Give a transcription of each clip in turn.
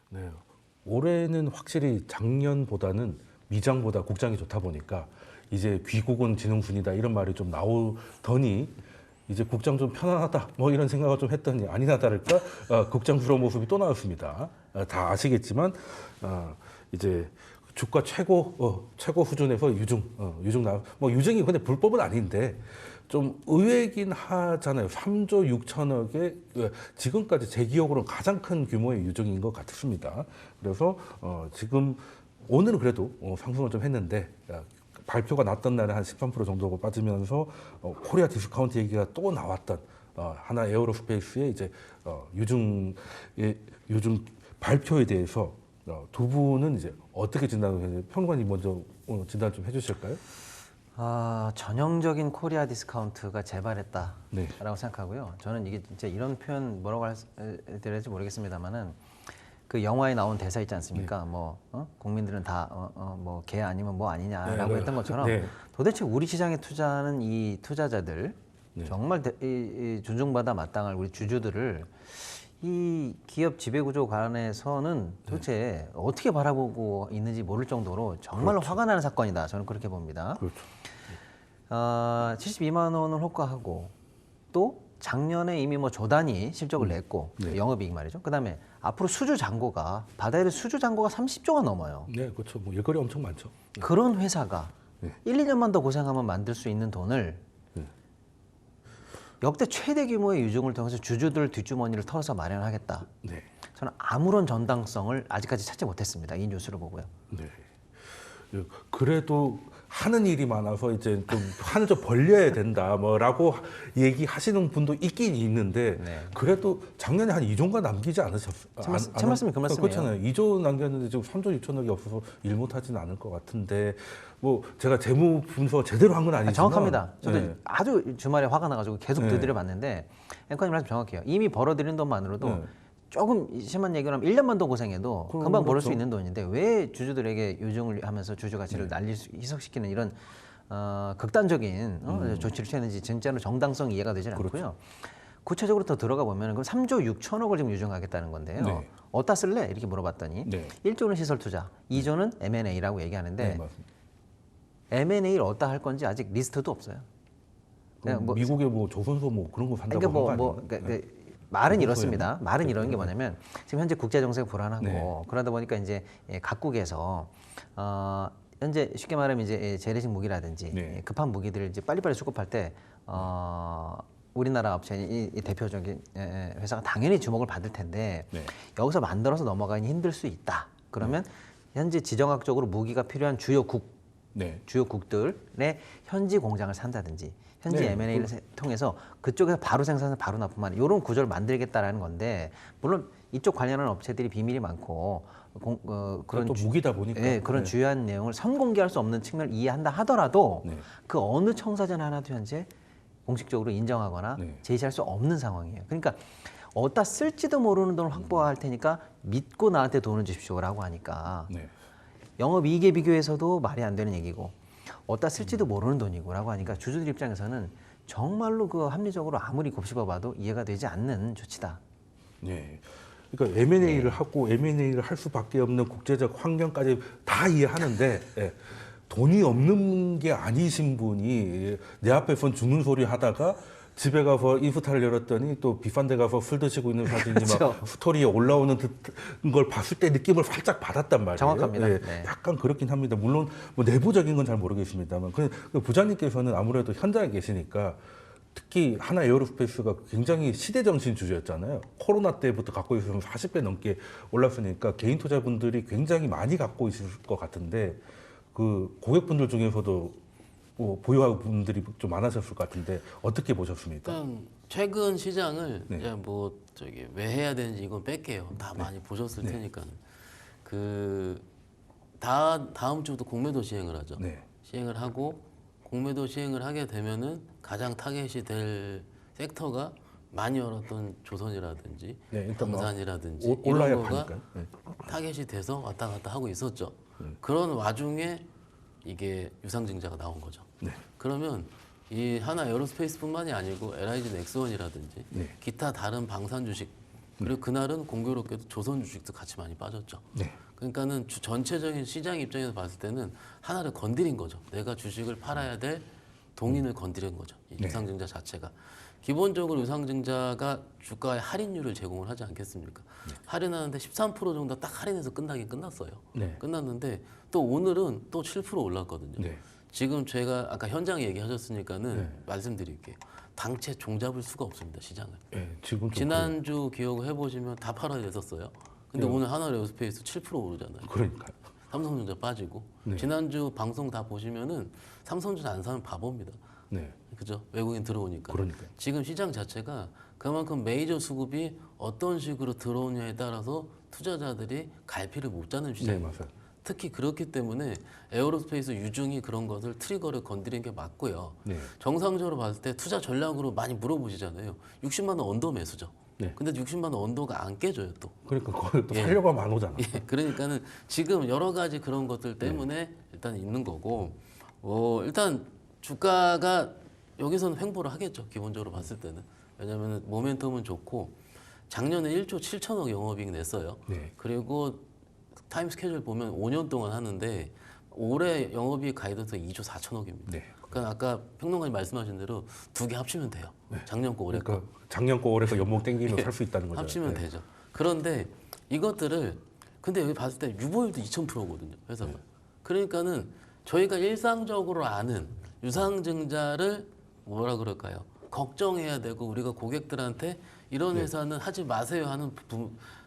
네. 올해는 확실히 작년보다는 미장보다 국장이 좋다 보니까 이제 귀국은 진흥순이다 이런 말이 좀 나오더니 이제 국장 좀 편안하다 뭐 이런 생각을 좀 했더니 아니나 다를까 국장 프로 모습이 또 나왔습니다. 다 아시겠지만 이제 주가 최고 수준에서 유증 뭐 유증이 근데 불법은 아닌데 좀 의외긴 하잖아요. 3조 6천억의 지금까지 제 기억으로 가장 큰 규모의 유증인 것 같습니다. 그래서 지금 오늘은 그래도 상승을 좀 했는데 발표가 났던 날에 한 13% 정도 빠지면서 코리아 디스카운트 얘기가 또 나왔던 하나 에어로스페이스의 이제 유증 발표에 대해서 두 분은 이제 어떻게 진단을 평론가님 먼저 진단 좀 해주실까요? 전형적인 코리아 디스카운트가 재발했다라고 네. 생각하고요. 저는 이게 진짜 이런 표현 뭐라고 해야 될지 모르겠습니다만은 그 영화에 나온 대사 있지 않습니까? 국민들은 다 뭐 개 아니면 뭐 아니냐라고 했던 것처럼 도대체 우리 시장에 투자하는 이 투자자들 정말 이 존중받아 마땅할 우리 주주들을 이 기업 지배구조 관해서는 도대체 어떻게 바라보고 있는지 모를 정도로 정말로 화가 나는 사건이다. 저는 그렇게 봅니다. 그렇죠. 72만 원을 호가하고 또 작년에 이미 뭐 조단위 실적을 냈고 영업이익 말이죠. 그다음에 앞으로 수주 잔고가 바다에 대한 수주 잔고가 30조가 넘어요. 네, 그렇죠. 뭐 일거리 엄청 많죠. 그런 회사가 1, 2년만 더 고생하면 만들 수 있는 돈을 역대 최대 규모의 유증을 통해서 주주들 뒷주머니를 털어서 마련하겠다. 네. 저는 아무런 정당성을 아직까지 찾지 못했습니다. 이 뉴스를 보고요. 네. 그래도 하는 일이 많아서 이제 좀 한을 좀 벌려야 된다 뭐라고 얘기하시는 분도 있긴 있는데 그래도 작년에 한 2조가 남기지 않으셨어요? 제 말씀이 그 말씀이에요. 그렇잖아요. 2조 남겼는데 지금 3조 6천억이 없어서 일 못하지는 않을 것 같은데 뭐 제가 재무 분석 제대로 한 건 아니지만 정확합니다. 저도 아주 주말에 화가 나가지고 계속 두드려봤는데 앵커님 말씀 정확해요. 이미 벌어들인 돈만으로도 조금 심한 얘기를 하면 1년만 더 고생해도 금방 벌을 수 있는 돈인데 왜 주주들에게 유증을 하면서 주주 가치를 희석시키는 이런 극단적인 조치를 취했는지 진짜로 정당성 이해가 되질 않고요. 구체적으로 더 들어가 보면 그럼 3조 6천억을 지금 유증하겠다는 건데요. 어디다 쓸래? 이렇게 물어봤더니 1조는 시설 투자, 2조는 M&A라고 얘기하는데 M&A를 어디다 할 건지 아직 리스트도 없어요. 그냥 뭐 미국의 뭐 조선소 뭐 그런 거 산다고 그러니까 거 아니에요? 말은 이렇습니다. 말은 이런 게 뭐냐면 지금 현재 국제 정세가 불안하고 그러다 보니까 이제 각국에서 현재 쉽게 말하면 이제 재래식 무기라든지 급한 무기들을 이제 빨리빨리 수급할 때 우리나라 업체 이 대표적인 회사가 당연히 주목을 받을 텐데 여기서 만들어서 넘어가기 힘들 수 있다. 그러면 현재 지정학적으로 무기가 필요한 주요국들의 현지 공장을 산다든지 현지 M&A를 통해서 그쪽에서 바로 생산해서 바로 납품하는 이런 구조를 만들겠다라는 건데 물론 이쪽 관련한 업체들이 비밀이 많고 그런 또 무기다 보니까 그런 주요한 내용을 선공개할 수 없는 측면을 이해한다 하더라도 그 어느 청사전 하나도 현재 공식적으로 인정하거나 제시할 수 없는 상황이에요. 그러니까 어디다 쓸지도 모르는 돈을 확보할 테니까 믿고 나한테 돈을 주십시오라고 하니까 영업이익에 비교해서도 말이 안 되는 얘기고 어디다 쓸지도 모르는 돈이고라고 하니까 주주들 입장에서는 정말로 그 합리적으로 아무리 곱씹어봐도 이해가 되지 않는 조치다. 네. 그러니까 M&A를 하고 M&A를 할 수밖에 없는 국제적 환경까지 다 이해하는데 돈이 없는 게 아니신 분이 내 앞에선 죽는 소리 하다가 집에 가서 인스타를 열었더니 또 비싼 데 가서 술 드시고 있는 사진이 막 스토리에 올라오는 걸 봤을 때 느낌을 살짝 받았단 말이에요. 정확합니다. 약간 그렇긴 합니다. 물론 뭐 내부적인 건 잘 모르겠습니다만 그 부장님께서는 아무래도 현장에 계시니까 특히 하나 에어로스페이스가 굉장히 시대정신 주주였잖아요. 코로나 때부터 갖고 있으면 40배 넘게 올랐으니까 개인 투자분들이 굉장히 많이 갖고 있을 것 같은데 그 고객분들 중에서도 보유하는 분들이 좀 많으셨을 것 같은데 어떻게 보셨습니까? 일단 최근 시장을 이제 뭐 왜 해야 되는지 이건 뺄게요. 다 많이 보셨을 테니까. 그 다음 주부터 공매도 시행을 하죠. 시행을 하고 공매도 시행을 하게 되면은 가장 타겟이 될 섹터가 많이 열었던 조선이라든지 방산이라든지 이런 거가 타겟이 돼서 왔다 갔다 하고 있었죠. 그런 와중에 이게 유상증자가 나온 거죠. 그러면 이 하나 에어로스페이스뿐만이 아니고 LIG 넥스원이라든지 기타 다른 방산 주식 그리고 그날은 공교롭게도 조선 주식도 같이 많이 빠졌죠. 그러니까는 전체적인 시장 입장에서 봤을 때는 하나를 건드린 거죠. 내가 주식을 팔아야 될 동인을 건드린 거죠. 이 유상증자 자체가. 기본적으로 유상증자가 주가의 할인율을 제공을 하지 않겠습니까? 할인하는데 13% 정도 딱 할인해서 끝나긴 끝났어요. 끝났는데 또 오늘은 또 7% 올랐거든요. 지금 제가 아까 현장 얘기하셨으니까는 말씀드릴게요. 당체 종잡을 수가 없습니다, 시장을. 지금 지난주 기억을 해보시면 다 팔아야 됐었어요. 근데 오늘 하나에어스페이스 7% 오르잖아요. 그러니까요. 삼성전자 빠지고 지난주 방송 다 보시면은 삼성전자 안 사면 바보입니다. 그죠? 외국인 들어오니까. 그러니까요. 지금 시장 자체가 그만큼 메이저 수급이 어떤 식으로 들어오냐에 따라서 투자자들이 갈피를 못 잡는 시장입니다. 맞아요. 특히 그렇기 때문에 에어로스페이스 유중이 그런 것을 트리거를 건드린 게 맞고요. 정상적으로 봤을 때 투자 전략으로 많이 물어보시잖아요. 60만 원 언더 매수죠. 근데 60만 원 언더가 안 깨져요 또. 그러니까 그걸 또 살려고 하면 안 오잖아. 그러니까는 지금 여러 가지 그런 것들 때문에 일단 있는 거고, 일단 주가가 여기서는 횡보를 하겠죠. 기본적으로 봤을 때는. 왜냐하면 모멘텀은 좋고 작년에 1조 7천억 영업이익 냈어요. 그리고 타임 스케줄 보면 5년 동안 하는데 올해 영업이익 가이드에서 2조 4천억입니다. 그러니까 아까 평론가님 말씀하신 대로 두 개 합치면 돼요. 작년 거 올해 거. 그러니까 작년 거 올해 거 연봉 땡기면 살 수 있다는 거죠. 합치면 되죠. 그런데 이것들을 근데 여기 봤을 때 유보율도 2000%거든요. 회사가. 그러니까는 저희가 일상적으로 아는 유상증자를 뭐라 그럴까요? 걱정해야 되고 우리가 고객들한테 이런 회사는 하지 마세요 하는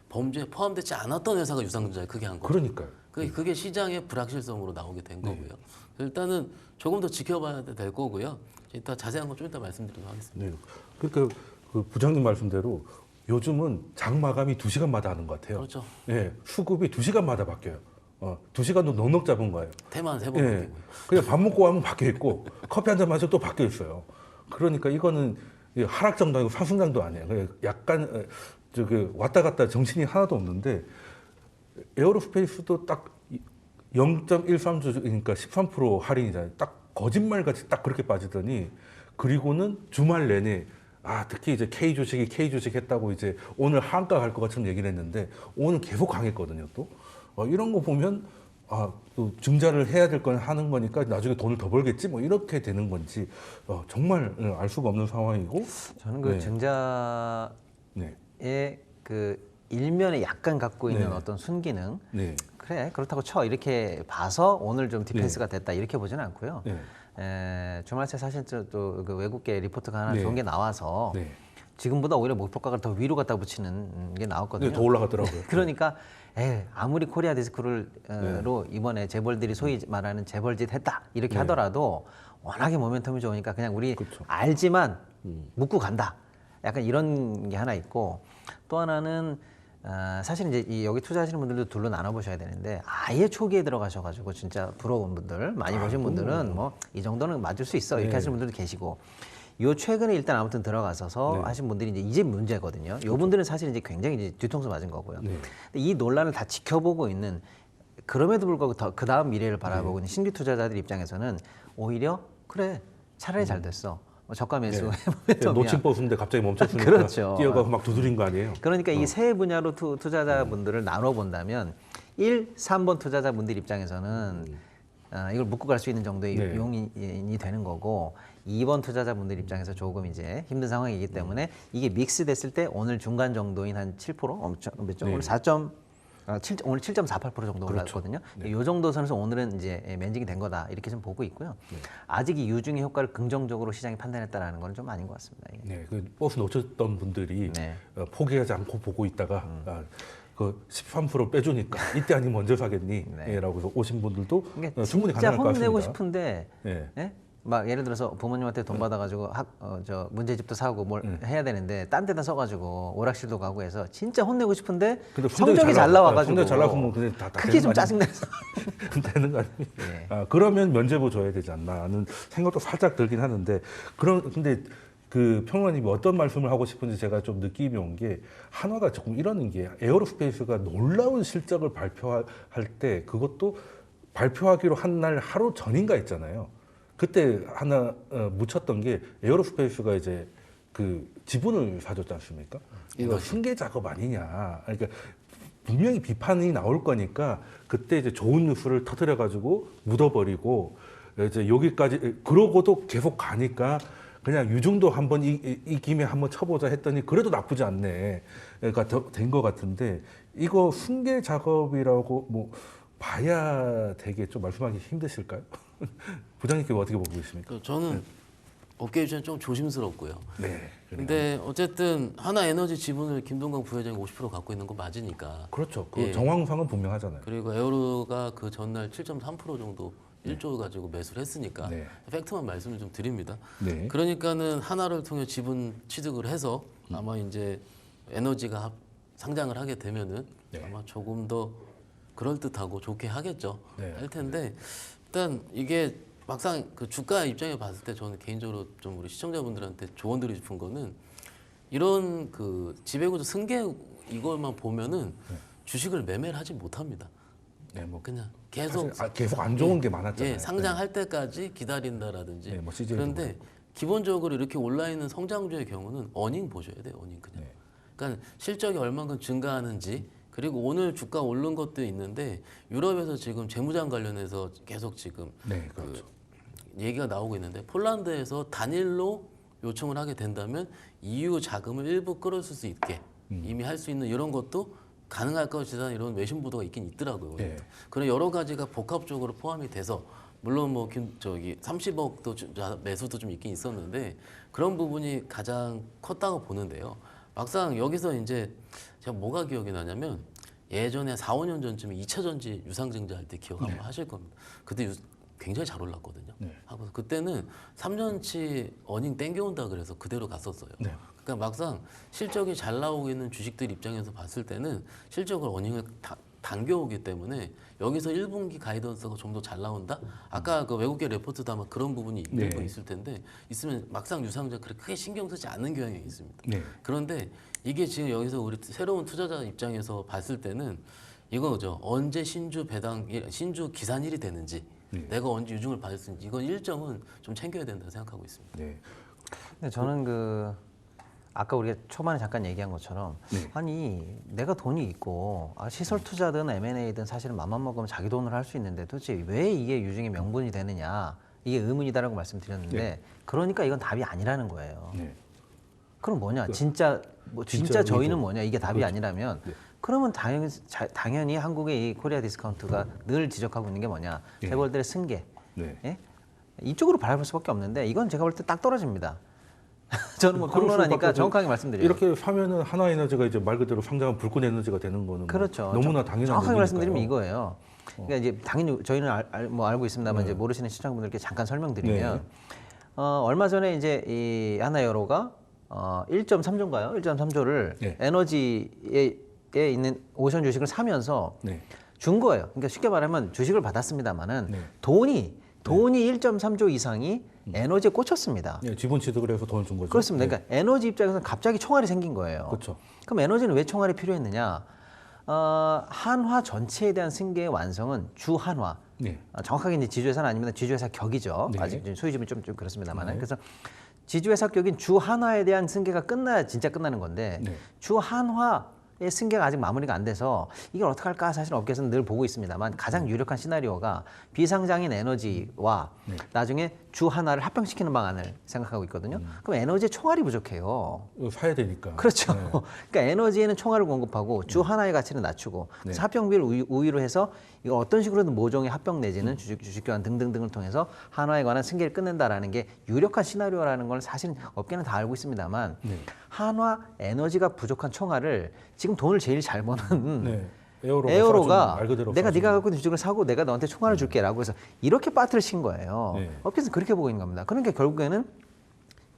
범죄에 포함되지 않았던 회사가 유상증자에 크게 한 거죠. 그러니까요. 그게 시장의 불확실성으로 나오게 된 거고요. 일단은 조금 더 지켜봐야 될 거고요. 이따 자세한 건 좀 이따 말씀드리도록 하겠습니다. 그러니까 그 부장님 말씀대로 요즘은 장 마감이 2시간마다 하는 것 같아요. 그렇죠. 수급이 2시간마다 바뀌어요. 2시간도 넉넉 잡은 거예요. 테만 3번 바뀌고. 그냥 밥 먹고 하면 바뀌어 있고 커피 한 잔 마셔도 또 바뀌어 있어요. 그러니까 이거는 하락장도 아니고 상승장도 아니에요. 그냥 약간 왔다 갔다 정신이 하나도 없는데 에어로스페이스도 딱 0.13주 그러니까 13% 할인이잖아요. 딱 거짓말같이 딱 그렇게 빠지더니 그리고는 주말 내내 특히 이제 K 주식 했다고 이제 오늘 한가 갈 것 같은 얘기를 했는데 오늘 계속 강했거든요. 또 이런 거 보면 또 증자를 해야 될 건 하는 거니까 나중에 돈을 더 벌겠지 뭐 이렇게 되는 건지 정말 알 수가 없는 상황이고 저는 그 증자의 그 일면에 약간 갖고 있는 어떤 순기능 그래 그렇다고 쳐 이렇게 봐서 오늘 좀 디펜스가 됐다 이렇게 보지는 않고요. 주말 새 사실 또 그 외국계 리포트가 하나 좋은 게 나와서 지금보다 오히려 목표가가 더 위로 갖다 붙이는 게 나왔거든요. 더 올라가더라고요. 그러니까 아무리 코리아 디스크로 이번에 재벌들이 소위 말하는 재벌짓 했다 이렇게 하더라도 워낙에 모멘텀이 좋으니까 그냥 우리 알지만 묻고 간다. 약간 이런 게 하나 있고 또 하나는 사실 이제 여기 투자하시는 분들도 둘로 나눠 보셔야 되는데 아예 초기에 들어가셔가지고 진짜 부러운 분들 많이 보신 분들은 뭐 이 정도는 맞을 수 있어 이렇게 하시는 분들도 계시고 요 최근에 일단 아무튼 들어가셔서 하신 분들이 이제 문제거든요. 요 분들은 사실 이제 굉장히 이제 뒤통수 맞은 거고요. 근데 이 논란을 다 지켜보고 있는 그럼에도 불구하고 그 다음 미래를 바라보고 있는 신규 투자자들 입장에서는 오히려 그래 차라리 잘 됐어. 저가 매수 놓친 버스인데 갑자기 멈췄으니까 그렇죠. 뛰어가고 막 두드린 거 아니에요? 그러니까 이 세 분야로 투자자분들을 나눠 본다면 1, 3번 투자자분들 입장에서는 이걸 묶고 갈 수 있는 정도의 용인이 되는 거고 2번 투자자분들 입장에서 조금 이제 힘든 상황이기 때문에 이게 믹스 됐을 때 오늘 중간 정도인 한 7% 몇 점? 오늘 4점 오늘 7.48% 정도 올랐거든요. 이 정도 선에서 오늘은 이제 멘징이 된 거다 이렇게 좀 보고 있고요. 아직 이 유중의 효과를 긍정적으로 시장이 판단했다라는 건 좀 아닌 것 같습니다. 그 버스 놓쳤던 분들이 포기하지 않고 보고 있다가 그 13% 빼주니까 이때 아니면 언제 사겠니? 라고 해서 오신 분들도 충분히 가능할 것 같습니다. 진짜 혼내고 싶은데 막 예를 들어서 부모님한테 돈 받아가지고 문제집도 사고 뭘 해야 되는데 딴 데다 써가지고 오락실도 가고 해서 진짜 혼내고 싶은데 성적이 잘 나와가지고 성적이 잘 나오면 그게 다 그게 좀 짜증나서 되는 거 아니에요? 그러면 면제부 줘야 되지 않나 하는 생각도 살짝 들긴 하는데 근데 그 평론가님이 어떤 말씀을 하고 싶은지 제가 좀 느낌이 온 게 한화가 조금 이러는 게 에어로스페이스가 놀라운 실적을 발표할 때 그것도 발표하기로 한 날 하루 전인가 있잖아요. 그때 하나 묻혔던 게 에어로스페이스가 이제 그 지분을 사줬지 않습니까? 이거 승계 작업 아니냐. 그러니까 분명히 비판이 나올 거니까 그때 이제 좋은 뉴스를 터뜨려 가지고 묻어버리고 이제 여기까지 그러고도 계속 가니까 그냥 유중도 한번 이 김에 한번 쳐보자 했더니 그래도 나쁘지 않네. 그러니까 된 것 같은데 이거 승계 작업이라고 뭐 봐야 되게 좀 말씀하기 힘드실까요? 부장님께 어떻게 보고 계십니까? 저는 업계 입장에 좀 조심스럽고요. 네. 근데 어쨌든 하나에너지 지분을 김동관 부회장이 50% 갖고 있는 건 맞으니까. 그렇죠. 그 예. 정황상은 분명하잖아요. 그리고 에어로가 그 전날 7.3% 정도 1조 가지고 매수를 했으니까 네. 팩트만 말씀을 좀 드립니다. 네. 그러니까는 하나를 통해 지분 취득을 해서 아마 이제 에너지가 상장을 하게 되면은 네. 아마 조금 더 그럴듯하고 좋게 하겠죠. 네. 할 텐데 일단 이게 막상 그 주가 입장에 봤을 때 저는 개인적으로 좀 우리 시청자분들한테 조언 드리고 싶은 거는 이런 그 지배구조 승계 이걸만 보면은 주식을 매매를 하지 못합니다. 네, 뭐 그냥 계속 계속 안 좋은 게 많았잖아요. 예, 상장할 때까지 기다린다라든지. 네, 뭐 CJ 도 그런데 기본적으로 이렇게 올라 있는 성장주의 경우는 어닝 보셔야 돼요. 어닝 그냥. 네. 그러니까 실적이 얼만큼 증가하는지 그리고 오늘 주가 오른 것도 있는데 유럽에서 지금 재무장 관련해서 계속 지금 네, 그렇죠. 얘기가 나오고 있는데 폴란드에서 단일로 요청을 하게 된다면 EU 자금을 일부 끌어줄 수 있게 이미 할 수 있는 이런 것도 가능할 것이다 이런 외신 보도가 있긴 있더라고요. 네. 그런 여러 가지가 복합적으로 포함이 돼서 물론 뭐 저기 30억도 매수도 좀 있긴 있었는데 그런 부분이 가장 컸다고 보는데요. 막상 여기서 이제 제가 뭐가 기억이 나냐면 예전에 4, 5년 전쯤에 2차 전지 유상증자 할 때 기억 한번 하실 겁니다. 그때 굉장히 잘 올랐거든요. 네. 하고 그때는 3년치 어닝 땡겨온다 그래서 그대로 갔었어요. 네. 그러니까 막상 실적이 잘 나오고 있는 주식들 입장에서 봤을 때는 실적을 어닝을 당겨오기 때문에 여기서 1분기 가이던스가 좀 더 잘 나온다? 아까 그 외국계 레포트도 아마 그런 부분이 네. 일부 있을 텐데 있으면 막상 유상증자 그렇게 크게 신경 쓰지 않는 경향이 있습니다. 네. 그런데 이게 지금 여기서 우리 새로운 투자자 입장에서 봤을 때는 이거죠. 언제 신주 기산일이 되는지 네. 내가 언제 유증을 받을 수 있는지 이건 일정은 좀 챙겨야 된다 생각하고 있습니다. 네. 근데 저는 그 아까 우리가 초반에 잠깐 얘기한 것처럼 네. 아니 내가 돈이 있고 시설 투자든 M&A든 사실은 맘만 먹으면 자기 돈으로 할 수 있는데 도대체 왜 이게 유증의 명분이 되느냐 이게 의문이다라고 말씀드렸는데 네. 그러니까 이건 답이 아니라는 거예요. 네. 그럼 뭐냐 진짜 진짜 저희는 의도. 뭐냐 이게 답이 그렇죠. 아니라면 네. 그러면 당연히 한국의 이 코리아 디스카운트가 늘 지적하고 있는 게 뭐냐 예. 재벌들의 승계 네. 예? 이쪽으로 바라볼 수밖에 없는데 이건 제가 볼 때 딱 떨어집니다. 저는 뭐 그럴 평론하니까 수밖에 정확하게 말씀드려요. 이렇게 사면은 하나에너지가 이제 말 그대로 상장한 불꽃 에너지가 되는 거는 그렇죠. 뭐 너무나 당연한 정확하게 얘기니까요. 말씀드리면 이거예요. 그러니까 이제 당연히 저희는 알고 있습니다만 이제 모르시는 시청자분들께 잠깐 설명드리면 얼마 전에 이제 이 하나여로가 1.3조인가요? 1.3조를 네. 에너지에 있는 오션 주식을 사면서 네. 준 거예요. 그러니까 쉽게 말하면 주식을 받았습니다만은 네. 돈이 1.3조 이상이 에너지에 꽂혔습니다. 네, 지분 취득을 해서 돈을 준 거죠. 그렇습니다. 네. 그러니까 에너지 입장에서는 갑자기 총알이 생긴 거예요. 그렇죠. 그럼 에너지는 왜 총알이 필요했느냐? 한화 전체에 대한 승계의 완성은 주한화. 네. 정확하게 이제 지주회사는 아닙니다. 지주회사 격이죠. 네. 아직 소유주는 좀 그렇습니다만은. 네. 그래서 지주회사 격인 주한화에 대한 승계가 끝나야 진짜 끝나는 건데 네. 주한화의 승계가 아직 마무리가 안 돼서 이걸 어떻게 할까 사실 업계에서는 늘 보고 있습니다만 가장 유력한 시나리오가 비상장인 에너지와 나중에 주한화를 합병시키는 방안을 생각하고 있거든요. 그럼 에너지에 총알이 부족해요. 이거 사야 되니까. 그렇죠. 네. 그러니까 에너지에는 총알을 공급하고 주 하나의 가치를 낮추고 그래서 합병비를 우위로 해서 이거 어떤 식으로든 모종의 합병 내지는 주식 교환 등등등을 통해서 한화에 관한 승계를 끝낸다라는 게 유력한 시나리오라는 걸 사실은 업계는 다 알고 있습니다만 한화 에너지가 부족한 총알을 지금 돈을 제일 잘 버는 네. 에어로가 말 그대로 내가 쏴주는. 네가 갖고 있는 주식을 사고 내가 너한테 총알을 줄게라고 해서 이렇게 빠트를 친 거예요. 네. 업계에서 그렇게 보고 있는 겁니다. 그러니까 결국에는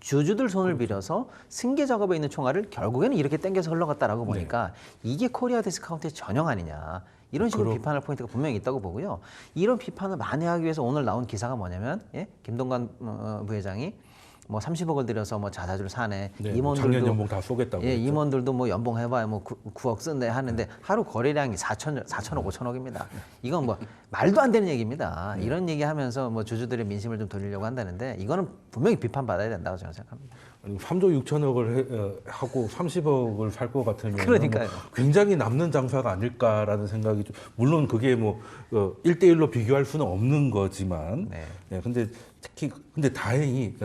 주주들 손을 빌어서 승계 작업에 있는 총알을 결국에는 이렇게 땡겨서 흘러갔다라고 보니까 이게 코리아 디스카운트의 전형 아니냐. 이런 식으로 비판할 포인트가 분명히 있다고 보고요. 이런 비판을 만회하기 위해서 오늘 나온 기사가 뭐냐면 김동관 부회장이 뭐 30억을 들여서 뭐 자사주를 사네. 네, 작년 임원들도 연봉 다 쏘겠다고. 예, 그랬죠. 임원들도 뭐 연봉 해봐야 뭐 9억 쓴대 하는데 하루 거래량이 4천억, 5천억입니다. 이건 뭐 말도 안 되는 얘기입니다. 이런 얘기하면서 뭐 주주들의 민심을 좀 돌리려고 한다는데 이거는 분명히 비판받아야 된다고 저는 생각합니다. 아니, 3조 6천억을 하고 30억을 살 것 같으면 그러니까요. 뭐 굉장히 남는 장사가 아닐까라는 생각이 좀, 물론 그게 뭐 1대1로 비교할 수는 없는 거지만 네. 예, 근데 특히 근데 다행히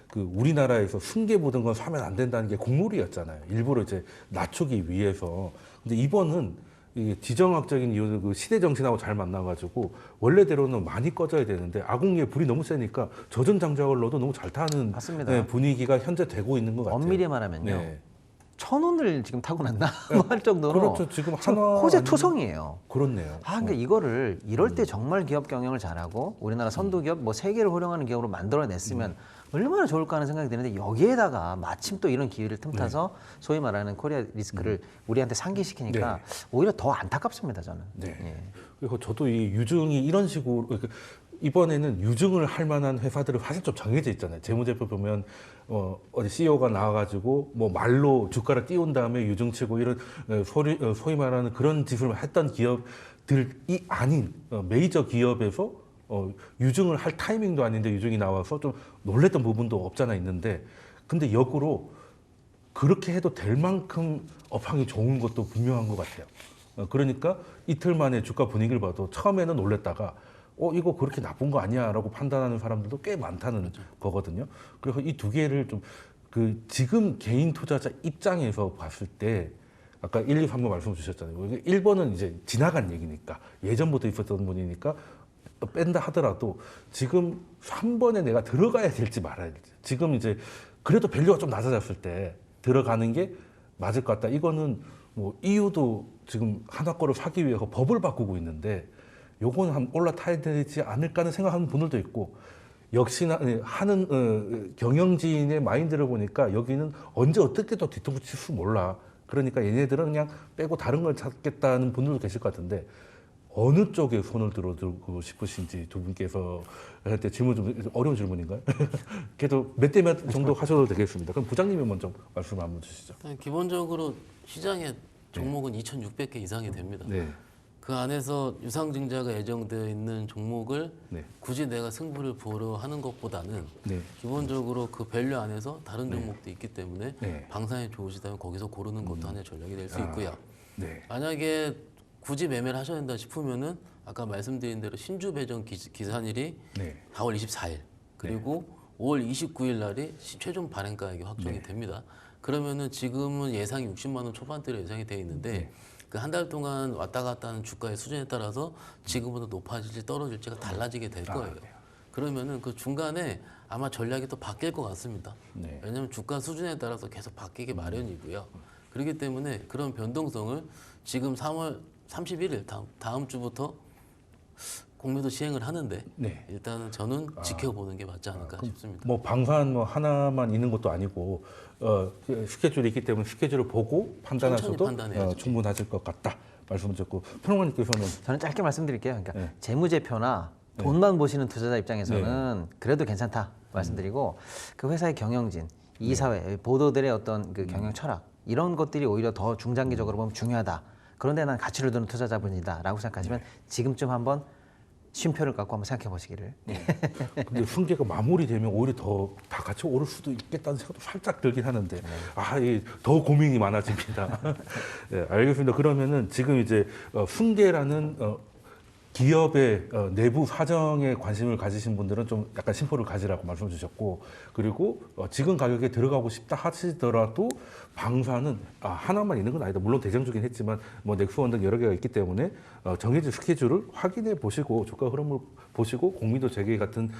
그 우리나라에서 승계 모든 건 사면 안 된다는 게 국룰이었잖아요. 일부러 이제 낮추기 위해서. 근데 이번은 이게 지정학적인 이유는 그 시대 정신하고 잘 만나가지고 원래대로는 많이 꺼져야 되는데 아궁이에 불이 너무 세니까 젖은 장작을 넣어도 너무 잘 타는 맞습니다. 예, 분위기가 현재 되고 있는 것 같아요. 엄밀히 말하면요. 네. 1,000원을 지금 타고 났나 뭐 할 정도로 그렇죠. 지금 저 하나 호재투성이에요. 그렇네요. 아, 그러니까 이거를 이럴 때 정말 기업 경영을 잘하고 우리나라 선도 기업 뭐 세계를 호령하는 기업으로 만들어냈으면 얼마나 좋을까 하는 생각이 드는데 여기에다가 마침 또 이런 기회를 틈타서 소위 말하는 코리아 리스크를 우리한테 상기시키니까 오히려 더 안타깝습니다 저는. 네. 예. 그리고 저도 이 유증이 이런 식으로 이번에는 유증을 할 만한 회사들은 사실 좀 정해져 있잖아요. 재무제표 보면 어디 CEO가 나와가지고 뭐 말로 주가를 띄운 다음에 유증치고 이런 소위 말하는 그런 짓을 했던 기업들이 아닌 메이저 기업에서 유증을 할 타이밍도 아닌데 유증이 나와서 좀 놀랬던 부분도 없잖아 있는데 근데 역으로 그렇게 해도 될 만큼 업황이 좋은 것도 분명한 것 같아요. 그러니까 이틀 만에 주가 분위기를 봐도 처음에는 놀랬다가 이거 그렇게 나쁜 거 아니야라고 판단하는 사람들도 꽤 많다는 거거든요. 그래서 이 두 개를 좀 지금 개인 투자자 입장에서 봤을 때 아까 1, 2, 3번 말씀 주셨잖아요. 1번은 이제 지나간 얘기니까 예전부터 있었던 분이니까 뺀다 하더라도 지금 3번에 내가 들어가야 될지 말아야 될지 지금 이제 그래도 밸류가 좀 낮아졌을 때 들어가는 게 맞을 것 같다. 이거는 뭐 이유도 지금 하나 거를 사기 위해서 법을 바꾸고 있는데 요거는 한 올라타야 되지 않을까 하는 생각하는 분들도 있고 역시나 하는 경영진의 마인드를 보니까 여기는 언제 어떻게 또 뒤통수 칠수 몰라. 그러니까 얘네들은 그냥 빼고 다른 걸 찾겠다는 분들도 계실 것 같은데 어느 쪽에 손을 들어두고 싶으신지 두 분께서 할 때 질문 좀 어려운 질문인가요? 그래도 몇 대 몇 정도 하셔도 되겠습니다. 그럼 부장님이 먼저 말씀 한번 주시죠. 일단 기본적으로 시장의 종목은 2,600개 이상이 됩니다. 네. 그 안에서 유상증자가 예정되어 있는 종목을 네. 굳이 내가 승부를 보러 하는 것보다는 네. 기본적으로 그 밸류 안에서 다른 종목도 있기 때문에 네. 방산이 좋으시다면 거기서 고르는 것도 하나의 전략이 될 수 있고요. 네. 만약에 굳이 매매를 하셔야 된다 싶으면은 아까 말씀드린 대로 신주 배정 기산일이 네. 4월 24일 그리고 5월 29일 날이 최종 발행가액이 확정이 됩니다. 그러면은 지금은 예상이 60만 원 초반대로 예상이 되어 있는데 그 한 달 동안 왔다 갔다 하는 주가의 수준에 따라서 지금보다 높아질지 떨어질지가 달라지게 될 거예요. 그러면은 그 중간에 아마 전략이 또 바뀔 것 같습니다. 네. 왜냐하면 주가 수준에 따라서 계속 바뀌기 마련이고요. 그렇기 때문에 그런 변동성을 지금 3월 31일 다음 주부터 공매도 시행을 하는데 네. 일단은 저는 지켜보는 게 맞지 않을까 싶습니다. 뭐 방산 뭐 하나만 있는 것도 아니고 스케줄이 있기 때문에 스케줄을 보고 판단하셔도 천천히 판단해야죠. 충분하실 것 같다 말씀을 드렸고 평론가님께서는 저는 짧게 말씀드릴게요. 그러니까 네. 재무제표나 돈만 보시는 투자자 입장에서는 그래도 괜찮다 말씀드리고 그 회사의 경영진, 이사회, 보도들의 어떤 그 경영 철학 이런 것들이 오히려 더 중장기적으로 보면 중요하다. 그런데 난 가치를 두는 투자자분이다라고 생각하시면 지금쯤 한번 쉼표를 갖고 한번 생각해 보시기를. 근데 승계가 마무리되면 오히려 더 다 같이 오를 수도 있겠다는 생각도 살짝 들긴 하는데 더 고민이 많아집니다. 네, 알겠습니다. 그러면은 지금 이제 승계라는 기업의 내부 사정에 관심을 가지신 분들은 좀 약간 심포를 가지라고 말씀 주셨고 그리고 지금 가격에 들어가고 싶다 하시더라도 방사는 하나만 있는 건 아니다. 물론 대장주긴 했지만 뭐 넥스원 등 여러 개가 있기 때문에 정해진 스케줄을 확인해 보시고 주가 흐름을 보시고 공미도 재개 같은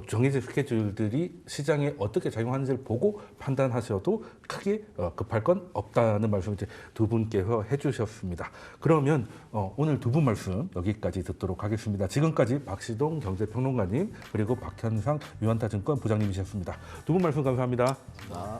정해진 스케줄들이 시장에 어떻게 작용하는지를 보고 판단하셔도 크게 급할 건 없다는 말씀 이제 두 분께서 해주셨습니다. 그러면 오늘 두 분 말씀 여기까지 듣도록 하겠습니다. 지금까지 박시동 경제평론가님 그리고 박현상 유한타증권 부장님이셨습니다. 두 분 말씀 감사합니다. 아.